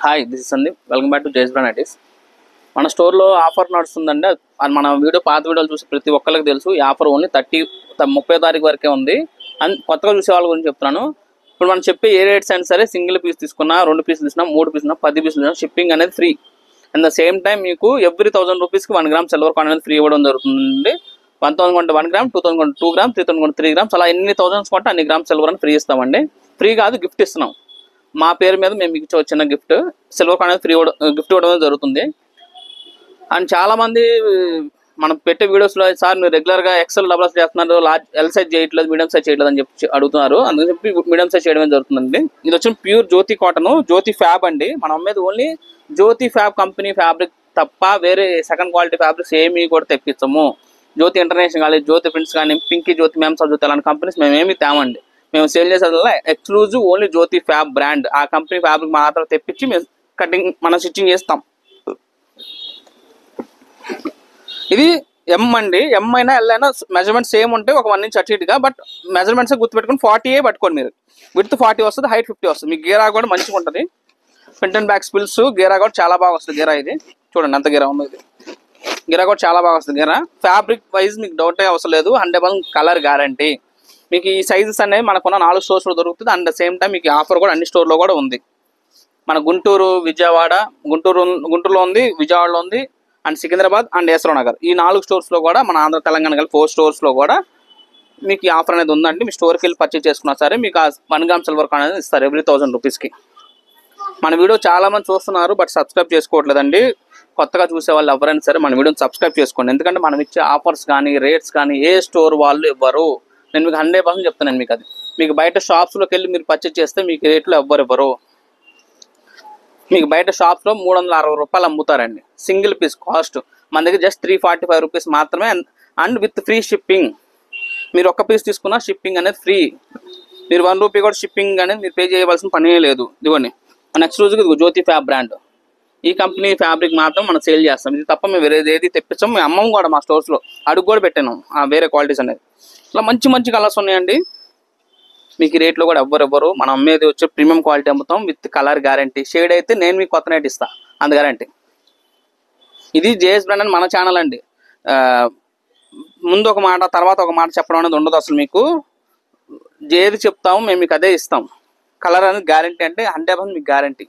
Hi this is Sandeep welcome back to జేస్ brand ITs. మన స్టోర్లో ఆఫర్ నడుస్తుందండి. అది మన పాత వీడియోలు చూసి ప్రతి ఒక్కరికి తెలుసు. ఈ ఆఫర్ ఓన్లీ 30 తారీఖు వరకే ఉంది. అండ్ కొత్తగా చూసే వాళ్ళ గురించి చెప్తున్నాను. ఇప్పుడు మనం చెప్పే ఏ రేట్స్ అయినా సరే సింగిల్ పీస్ తీసుకున్నా, 2 పీసులు తీసుకున్నా, 3 పీసులు 10 పీసులు తీసుకున్నా షిప్పింగ్ అనేది free. And the same time మీకు ఎవ్రీ 1000 రూపీస్కి 1 గ్రామ్ సిల్వర్ కాయిన్ అనేది ఫ్రీ ఇవ్వడం జరుగుతుంది. 1000 కొంటే 1 గ్రామ్, 2000 కొంటే 2 గ్రామ్, 3000 కొంటే 3 గ్రామ్స్, అలా ఎన్ని థౌసండ్స్ కొంటే అన్ని గ్రామ్స్ సిల్వర్ అని ఫ్రీ ఇస్తామండి. ఫ్రీ కాదు, గిఫ్ట్ ఇస్తున్నాం. మా పేరు మీద మేము మీకు చిన్న gift silver coin free gift ఇవ్వడం జరుగుతుంది. అండ్ చాలామంది మనం పెట్టే వీడియోస్లో సార్ మీరు రెగ్యులర్గా ఎక్సెల్ డబుల్ చేస్తున్నారు, లార్జ్ ఎల్ సైజ్ చేయట్లేదు, మీడియం సైజ్ చేయట్లేదు అని చెప్పి అడుగుతున్నారు. అందుకని చెప్పి మీడియం సైజ్ చేయడం జరుగుతుందండి. ఇది వచ్చిన ప్యూర్ జ్యోతి కాటన్, జ్యోతి ఫ్యాబ్ అండి. మనం అమ్మేది ఓన్లీ జ్యోతి ఫ్యాబ్ కంపెనీ ఫ్యాబ్రిక్ తప్ప వేరే సెకండ్ క్వాలిటీ ఫ్యాబ్రిక్స్ ఏమీ కూడా తెప్పించము. జ్యోతి ఇంటర్నేషనల్ కానీ, జ్యోతి ప్రింట్స్ కానీ, పింకీ జ్యోతి, మేమ్సా జ్యోతి అలాంటి కంపెనీస్ మేము ఏమీ తేమండి. మేము సేల్ చేసేదల్లా ఎక్స్క్లూజివ్ ఓన్లీ జ్యోతి ఫ్యాబ్ బ్రాండ్. ఆ కంపెనీ ఫ్యాబ్రిక్ మాత్రం తెప్పించి మేము కటింగ్ మనం స్టిచ్చింగ్ చేస్తాం. ఇది ఎం అండి. ఎం అయినా ఎల్ అయినా మెజర్మెంట్ సేమ్ ఉంటే ఒక 1 ఇంచ్ అటు ఇటుగా, బట్ మెజర్మెంట్స్ గుర్తుపెట్టుకుని 40 పట్టుకోండి. మీరు విడ్త్ 40 వస్తుంది, హైట్ 50 వస్తుంది. మీకు గేరా కూడా మంచిగా ఉంటుంది. ఫ్రంట్ అండ్ బ్యాక్ స్పిల్స్ గేరా కూడా చాలా బాగా వస్తుంది. గేరా ఇది చూడండి ఎంత గేరా ఉంది. ఇది గేరా కూడా చాలా బాగా వస్తుంది. గేరా ఫ్యాబ్రిక్ వైజ్ మీకు డౌటే అవసరం లేదు. 100% కలర్ గ్యారంటీ. మీకు ఈ సైజెస్ అనేవి మనకున్న 4 స్టోర్స్లో దొరుకుతుంది. అండ్ సేమ్ టైం మీకు ఆఫర్ కూడా అన్ని స్టోర్లో కూడా ఉంది. మన గుంటూరు, విజయవాడ, గుంటూరులో ఉంది, విజయవాడలో ఉంది, అండ్ సికింద్రాబాద్ అండ్ యశ్వర్ నగర్, ఈ 4 స్టోర్స్లో కూడా మన ఆంధ్ర తెలంగాణ కలిపి 4 స్టోర్స్లో కూడా మీకు ఈ ఆఫర్ అనేది ఉందండి. మీ స్టోర్కి వెళ్ళి పర్చేజ్ చేసుకున్నా సరే మీకు 1 గ్రామ్ సిల్వర్ కాయిన్ అనేది ఇస్తారు ఎవ్రీ 1000 రూపీస్కి. మన వీడియో చాలామంది చూస్తున్నారు బట్ సబ్స్క్రైబ్ చేసుకోవట్లేదండి. కొత్తగా చూసే వాళ్ళు ఎవరైనా సరే మన వీడియోని సబ్స్క్రైబ్ చేసుకోండి. ఎందుకంటే మనం ఇచ్చే ఆఫర్స్ కానీ రేట్స్ కానీ ఏ స్టోర్ వాళ్ళు ఇవ్వరు. నేను మీకు 100% చెప్తాను. మీకు అది మీకు బయట షాప్స్లోకి వెళ్ళి మీరు పర్చేజ్ చేస్తే మీకు రేట్లు ఇవ్వరు. మీకు బయట షాప్స్లో 360 రూపాయలు అమ్ముతారండి సింగిల్ పీస్ కాస్ట్. మన దగ్గర జస్ట్ 345 రూపీస్ మాత్రమే. And with free shipping. మీరు ఒక్క పీస్ తీసుకున్నా షిప్పింగ్ అనేది ఫ్రీ. మీరు 1 రూపీ కూడా షిప్పింగ్ అనేది మీరు పే చేయవలసిన పని లేదు. ఇదిగోండి మన ఎక్స్క్లూజివ్గా జ్యోతి ఫ్యాబ్ బ్రాండ్. ఈ కంపెనీ ఫ్యాబ్రిక్ మాత్రం మనం సేల్ చేస్తాం. ఇది తప్ప మేము వేరేది ఏది తెప్పించాం. మేము అమ్మం కూడా మా స్టోర్స్లో అడుగు కూడా పెట్టాను వేరే క్వాలిటీస్ అనేది. ఇలా మంచి కలర్స్ ఉన్నాయండి. మీకు రేట్లో కూడా ఎవ్వరు. మనం అమ్మేది వచ్చే ప్రీమియం క్వాలిటీ అమ్ముతాం విత్ కలర్ గ్యారంటీ. షేడ్ అయితే నేను మీకు కొత్త నైట్ ఇస్తాను, అంత గ్యారంటీ. ఇది జేఎస్ బ్రాండ్ అని మన ఛానల్ అండి. ముందు ఒక మాట తర్వాత ఒక మాట చెప్పడం అనేది ఉండదు అసలు. మీకు ఏది చెప్తాము మేము మీకు అదే ఇస్తాం. కలర్ అనేది గ్యారంటీ అంటే 100% మీకు గ్యారంటీ.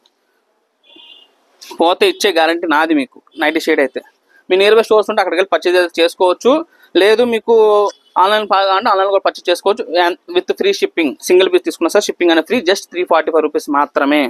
పోతే ఇచ్చే గ్యారంటీ నాది. మీకు నైటీ షేడ్ అయితే మీ నియర్ బై స్టోర్స్ ఉంటే అక్కడికి వెళ్ళి పర్చేజ్ చేసుకోవచ్చు. లేదు మీకు ఆన్లైన్ అంటే ఆన్లైన్ కూడా పర్చేజ్ చేసుకోవచ్చు with free shipping. Single piece తీసుకున్నా సార్ షిప్పింగ్ అనేది ఫ్రీ. జస్ట్ 345 రూపీస్ మాత్రమే.